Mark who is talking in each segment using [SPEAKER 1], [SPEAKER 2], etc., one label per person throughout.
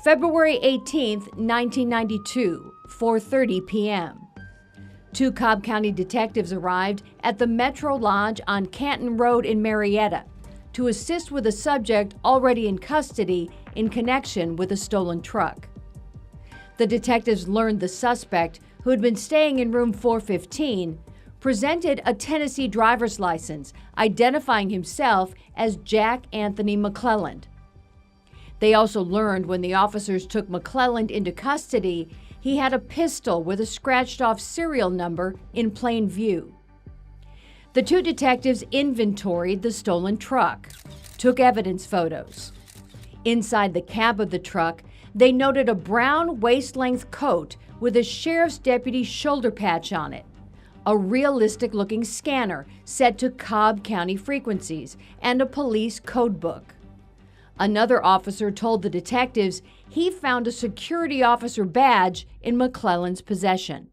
[SPEAKER 1] February 18, 1992, 4:30 p.m. Two Cobb County detectives arrived at the Metro Lodge on Canton Road in Marietta to assist with a subject already in custody in connection with a stolen truck. The detectives learned the suspect, who had been staying in room 415, presented a Tennessee driver's license identifying himself as Jack Anthony McClelland. They also learned when the officers took McClelland into custody, he had a pistol with a scratched-off serial number in plain view. The two detectives inventoried the stolen truck, took evidence photos. Inside the cab of the truck, they noted a brown waist-length coat with a sheriff's deputy shoulder patch on it, a realistic-looking scanner set to Cobb County frequencies, and a police code book. Another officer told the detectives he found a security officer badge in McClelland's possession.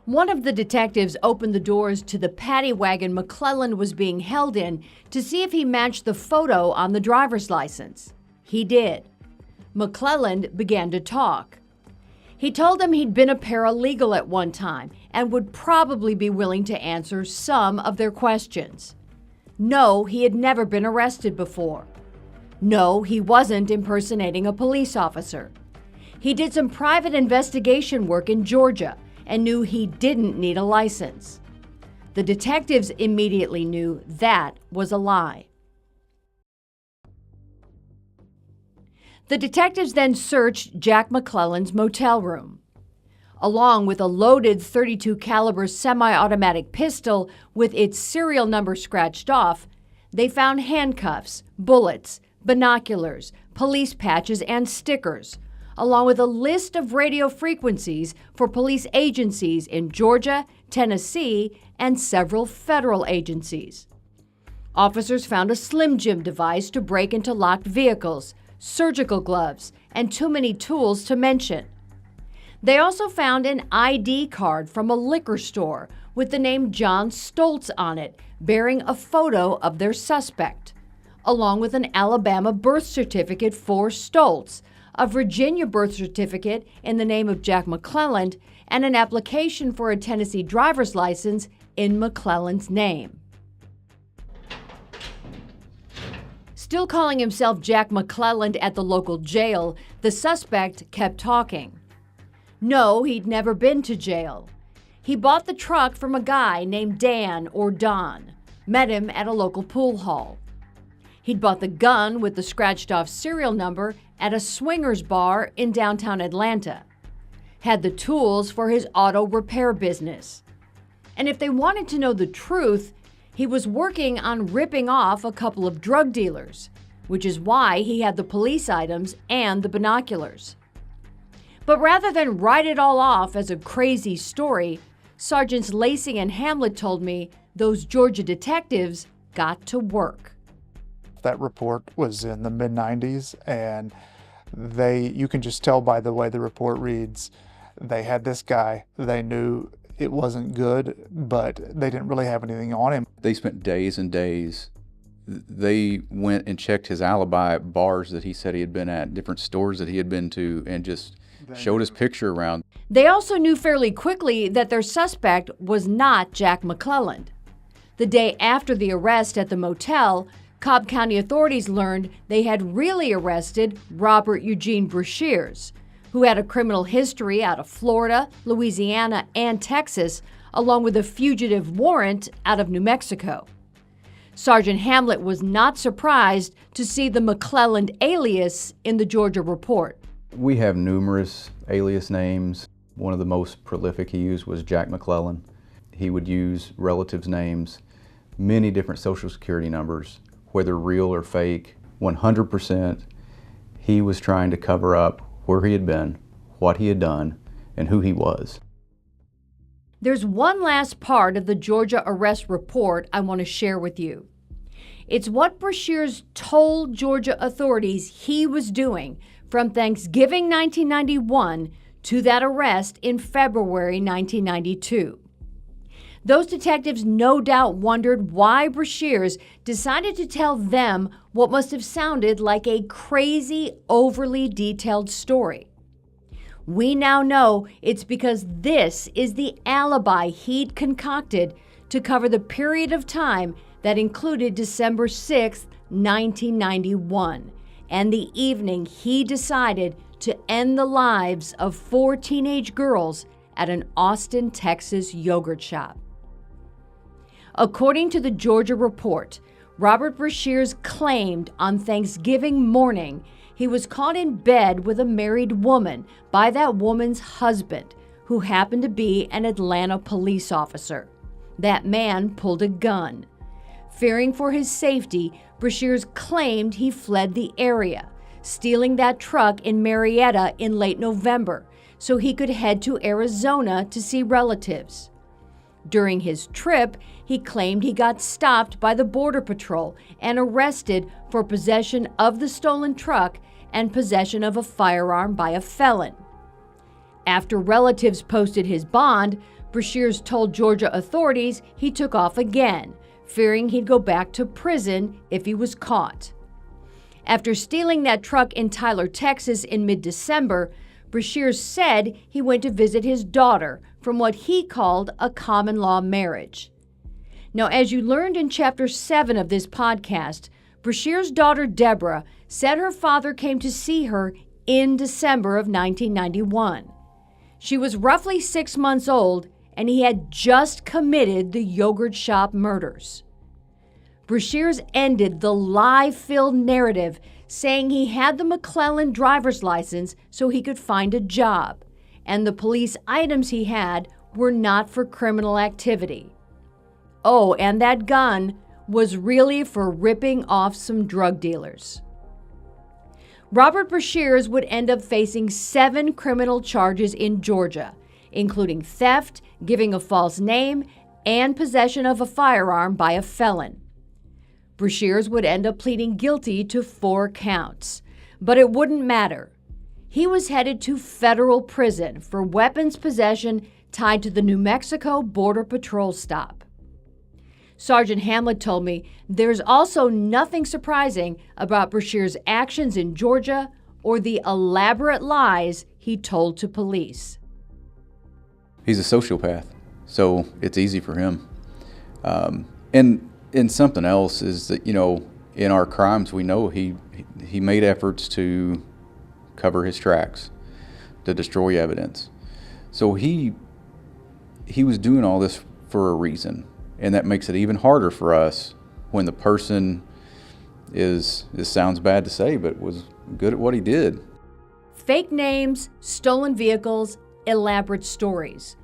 [SPEAKER 1] One of the detectives opened the doors to the paddy wagon McClelland was being held in to see if he matched the photo on the driver's license. He did. McClelland began to talk. He told them he'd been a paralegal at one time and would probably be willing to answer some of their questions. No, he had never been arrested before. No, he wasn't impersonating a police officer. He did some private investigation work in Georgia and knew he didn't need a license. The detectives immediately knew that was a lie. The detectives then searched Jack McClelland's motel room. Along with a loaded .32 caliber semi-automatic pistol with its serial number scratched off, they found handcuffs, bullets, binoculars, police patches, and stickers, along with a list of radio frequencies for police agencies in Georgia, Tennessee, and several federal agencies. Officers found a Slim Jim device to break into locked vehicles, surgical gloves, and too many tools to mention. They also found an ID card from a liquor store with the name John Stoltz on it, bearing a photo of their suspect, along with an Alabama birth certificate for Stoltz, a Virginia birth certificate in the name of Jack McClelland, and an application for a Tennessee driver's license in McClelland's name. Still calling himself Jack McClelland at the local jail, the suspect kept talking. No, he'd never been to jail. He bought the truck from a guy named Dan or Don, met him at a local pool hall. He'd bought the gun with the scratched-off serial number at a swingers bar in downtown Atlanta, had the tools for his auto repair business. And if they wanted to know the truth, he was working on ripping off a couple of drug dealers, which is why he had the police items and the binoculars. But rather than write it all off as a crazy story, Sergeants Lacey and Hamlet told me those Georgia detectives got to work.
[SPEAKER 2] That report was in the mid-90s, and you can just tell by the way the report reads, they had this guy, they knew it wasn't good, but they didn't really have anything on him.
[SPEAKER 3] They spent days and days. They went and checked his alibi at bars that he said he had been at, different stores that he had been to, and just showed his picture around.
[SPEAKER 1] They also knew fairly quickly that their suspect was not Jack McClelland. The day after the arrest at the motel, Cobb County authorities learned they had really arrested Robert Eugene Brashears, who had a criminal history out of Florida, Louisiana, and Texas, along with a fugitive warrant out of New Mexico. Sergeant Hamlet was not surprised to see the McClelland alias in the Georgia report.
[SPEAKER 3] We have numerous alias names. One of the most prolific he used was Jack McClelland. He would use relatives' names, many different social security numbers, whether real or fake. 100% he was trying to cover up where he had been, what he had done, and who he was.
[SPEAKER 1] There's one last part of the Georgia arrest report I want to share with you. It's what Brashears told Georgia authorities he was doing from Thanksgiving 1991 to that arrest in February 1992. Those detectives no doubt wondered why Brashears decided to tell them what must have sounded like a crazy, overly detailed story. We now know it's because this is the alibi he'd concocted to cover the period of time that included December 6, 1991, and the evening he decided to end the lives of 4 teenage girls at an Austin, Texas yogurt shop. According to the Georgia Report, Robert Brashears claimed on Thanksgiving morning he was caught in bed with a married woman by that woman's husband, who happened to be an Atlanta police officer. That man pulled a gun. Fearing for his safety, Brashears claimed he fled the area, stealing that truck in Marietta in late November so he could head to Arizona to see relatives. During his trip, he claimed he got stopped by the Border Patrol and arrested for possession of the stolen truck and possession of a firearm by a felon. After relatives posted his bond, Brashears told Georgia authorities he took off again, fearing he'd go back to prison if he was caught. After stealing that truck in Tyler, Texas in mid-December, Brashears said he went to visit his daughter from what he called a common-law marriage. Now, as you learned in Chapter 7 of this podcast, Brashears' daughter Deborah said her father came to see her in December of 1991. She was roughly 6 months old, and he had just committed the yogurt shop murders. Brashears ended the lie-filled narrative saying he had the McClellan driver's license so he could find a job, and the police items he had were not for criminal activity. Oh, and that gun was really for ripping off some drug dealers. Robert Brashears would end up facing 7 criminal charges in Georgia, including theft, giving a false name, and possession of a firearm by a felon. Brashears would end up pleading guilty to 4 counts, but it wouldn't matter. He was headed to federal prison for weapons possession tied to the New Mexico Border Patrol stop. Sergeant Hamlet told me there's also nothing surprising about Brashears' actions in Georgia or the elaborate lies he told to police.
[SPEAKER 3] He's a sociopath, so it's easy for him. And something else is that, in our crimes, we know he made efforts to cover his tracks, to destroy evidence. So he was doing all this for a reason, and that makes it even harder for us when the person this sounds bad to say, but was good at what he did.
[SPEAKER 1] Fake names, stolen vehicles, elaborate stories.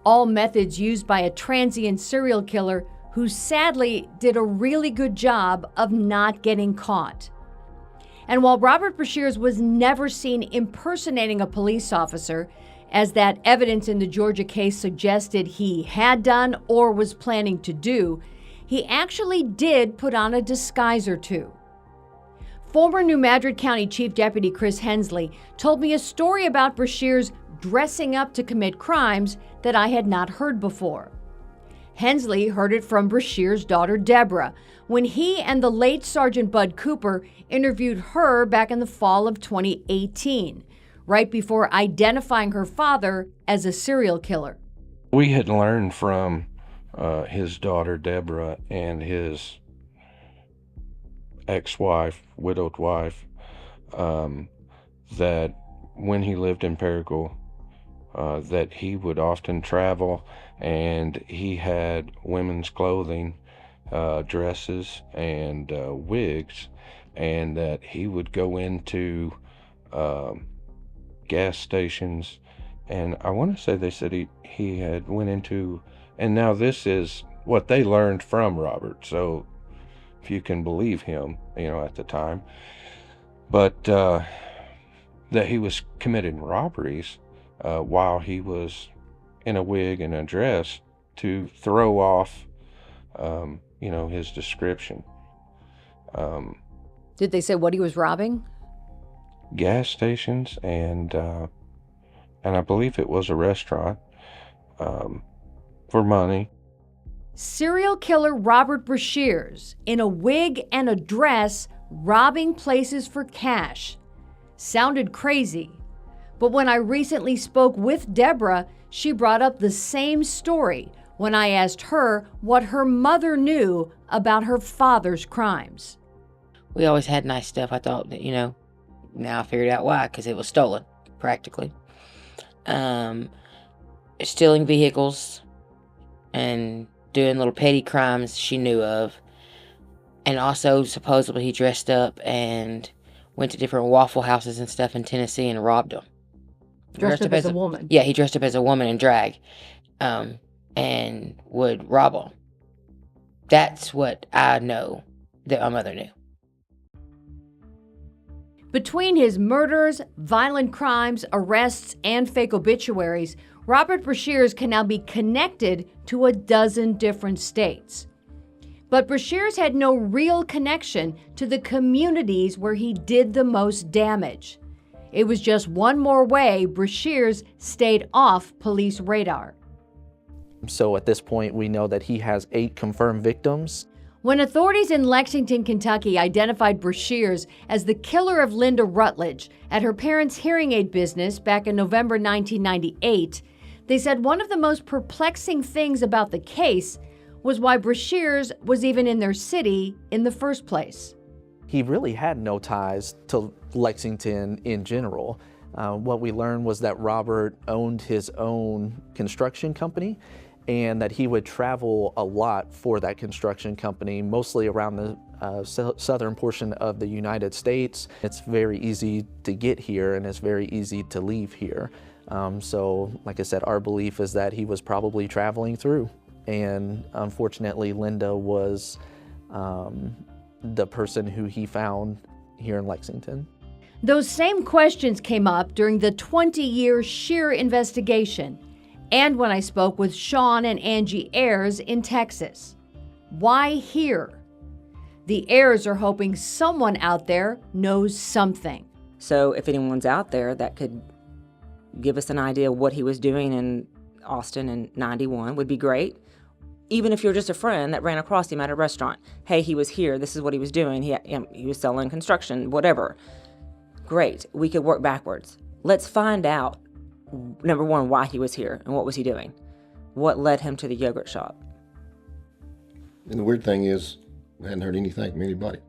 [SPEAKER 1] All methods used by a transient serial killer who sadly did a really good job of not getting caught. And while Robert Brashears was never seen impersonating a police officer, as that evidence in the Georgia case suggested he had done or was planning to do, he actually did put on a disguise or two. Former New Madrid County Chief Deputy Chris Hensley told me a story about Brashears dressing up to commit crimes that I had not heard before. Hensley heard it from Brashears' daughter Deborah when he and the late Sergeant Bud Cooper interviewed her back in the fall of 2018, right before identifying her father as a serial killer.
[SPEAKER 4] We had learned from his daughter Deborah and his ex-wife, widowed wife, that when he lived in Paragould, that he would often travel, and he had women's clothing, dresses and wigs, and that he would go into gas stations, and I want to say they said he had went into, and now this is what they learned from Robert, so if you can believe him, at the time, but that he was committing robberies while he was in a wig and a dress to throw off, his description.
[SPEAKER 1] Did they say what he was robbing?
[SPEAKER 4] Gas stations and I believe it was a restaurant for money.
[SPEAKER 1] Serial killer Robert Brashears in a wig and a dress robbing places for cash. Sounded crazy. But when I recently spoke with Deborah, she brought up the same story when I asked her what her mother knew about her father's crimes.
[SPEAKER 5] We always had nice stuff. I thought that, now I figured out why, because it was stolen, practically. Stealing vehicles and doing little petty crimes she knew of. And also, supposedly, he dressed up and went to different Waffle Houses and stuff in Tennessee and robbed them.
[SPEAKER 1] Dressed up as a woman?
[SPEAKER 5] Yeah, he dressed up as a woman in drag and would rob them. That's what I know that my mother knew.
[SPEAKER 1] Between his murders, violent crimes, arrests, and fake obituaries, Robert Brashears can now be connected to a dozen different states. But Brashears had no real connection to the communities where he did the most damage. It was just one more way Brashears stayed off police radar.
[SPEAKER 6] So at this point, we know that he has 8 confirmed victims.
[SPEAKER 1] When authorities in Lexington, Kentucky identified Brashears as the killer of Linda Rutledge at her parents' hearing aid business back in November 1998, they said one of the most perplexing things about the case was why Brashears was even in their city in the first place.
[SPEAKER 6] He really had no ties to Lexington in general. What we learned was that Robert owned his own construction company and that he would travel a lot for that construction company, mostly around the southern portion of the United States. It's very easy to get here and it's very easy to leave here. So, like I said, our belief is that he was probably traveling through. And unfortunately, Linda was the person who he found here in Lexington.
[SPEAKER 1] Those same questions came up during the 20-year Scheer investigation and when I spoke with Sean and Angie Ayers in Texas. Why here? The Ayers are hoping someone out there knows something.
[SPEAKER 7] So if anyone's out there that could give us an idea of what he was doing in Austin in 91 would be great. Even if you're just a friend that ran across him at a restaurant. Hey, he was here. This is what he was doing. He was selling construction, whatever. Great. We could work backwards. Let's find out, number one, why he was here and what was he doing? What led him to the yogurt shop?
[SPEAKER 8] And the weird thing is, we hadn't heard anything from anybody.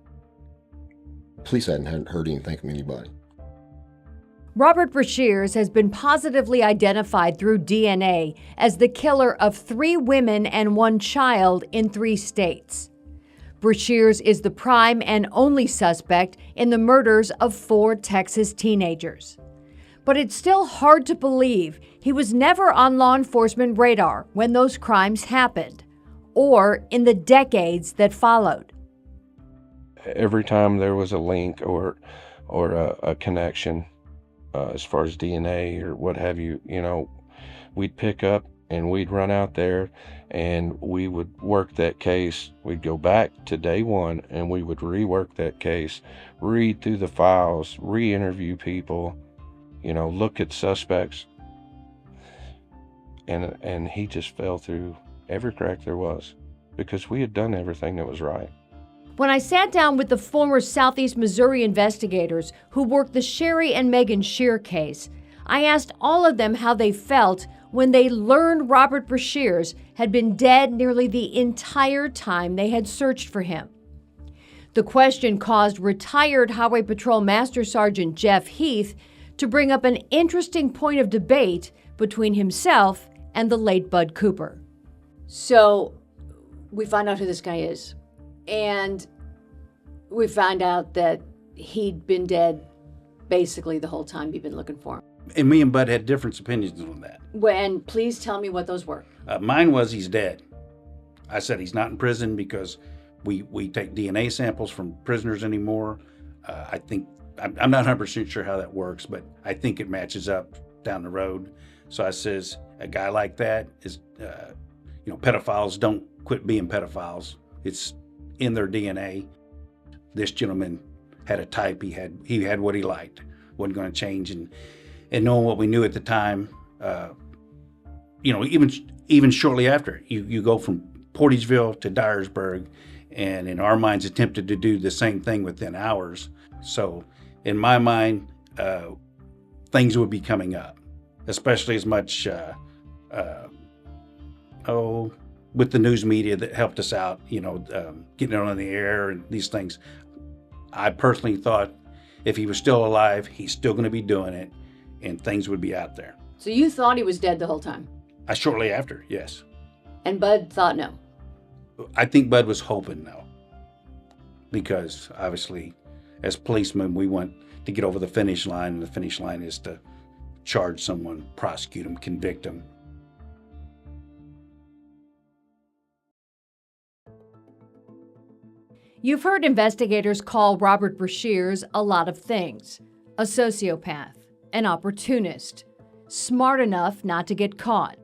[SPEAKER 8] Police hadn't heard anything from anybody.
[SPEAKER 1] Robert Brashears has been positively identified through DNA as the killer of 3 women and 1 child in 3 states. Brashears is the prime and only suspect in the murders of 4 Texas teenagers. But it's still hard to believe he was never on law enforcement radar when those crimes happened, or in the decades that followed.
[SPEAKER 4] Every time there was a link or a connection, as far as DNA or what have you, we'd pick up and we'd run out there and we would work that case. We'd go back to day one and we would rework that case, read through the files, re-interview people, look at suspects. And he just fell through every crack there was because we had done everything that was right.
[SPEAKER 1] When I sat down with the former Southeast Missouri investigators who worked the Sherry and Megan Scheer case, I asked all of them how they felt when they learned Robert Brashears had been dead nearly the entire time they had searched for him. The question caused retired Highway Patrol Master Sergeant Jeff Heath to bring up an interesting point of debate between himself and the late Bud Cooper. So, we find out who this guy is. And we find out that he'd been dead basically the whole time you've been looking for him.
[SPEAKER 9] And me and Bud had different opinions on that.
[SPEAKER 1] And please tell me what those were.
[SPEAKER 9] Mine was he's dead. I said he's not in prison because we take DNA samples from prisoners anymore. I think, I'm not 100% sure how that works, but I think it matches up down the road. So I says, a guy like that is, pedophiles don't quit being pedophiles. It's in their DNA. This gentleman had a type. He had what he liked. Wasn't going to change. And knowing what we knew at the time, even shortly after, you go from Portageville to Dyersburg, and in our minds attempted to do the same thing within hours. So in my mind, things would be coming up, especially as much, with the news media that helped us out, getting it on the air and these things. I personally thought if he was still alive, he's still going to be doing it, and things would be out there.
[SPEAKER 1] So you thought he was dead the whole time?
[SPEAKER 9] Shortly after, yes.
[SPEAKER 1] And Bud thought no.
[SPEAKER 9] I think Bud was hoping no, because obviously, as policemen, we want to get over the finish line, and the finish line is to charge someone, prosecute them, convict them.
[SPEAKER 1] You've heard investigators call Robert Brashears a lot of things: a sociopath, an opportunist, smart enough not to get caught.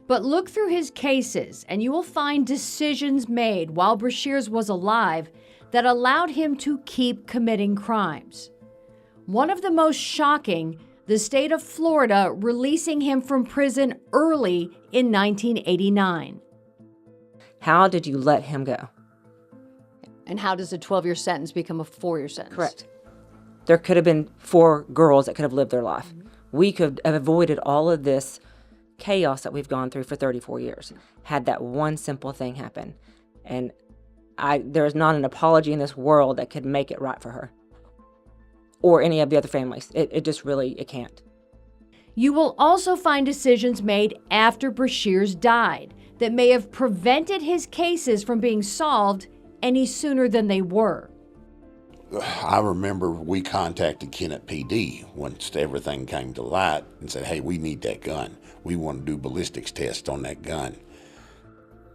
[SPEAKER 1] But look through his cases and you will find decisions made while Brashears was alive that allowed him to keep committing crimes. One of the most shocking, the state of Florida releasing him from prison early in 1989.
[SPEAKER 7] How did you let him go?
[SPEAKER 1] And how does a 12-year sentence become a 4-year sentence?
[SPEAKER 7] Correct. There could have been 4 girls that could have lived their life. We could have avoided all of this chaos that we've gone through for 34 years had that one simple thing happen. And there's not an apology in this world that could make it right for her or any of the other families. It just really, it can't.
[SPEAKER 1] You will also find decisions made after Brashears died that may have prevented his cases from being solved any sooner than they were.
[SPEAKER 10] I remember we contacted Kennett PD once everything came to light and said, hey, we need that gun. We want to do ballistics tests on that gun.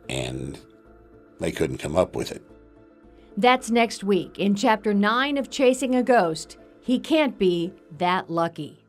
[SPEAKER 10] And they couldn't come up with it.
[SPEAKER 1] That's next week in Chapter 9 of Chasing a Ghost. He Can't Be That Lucky.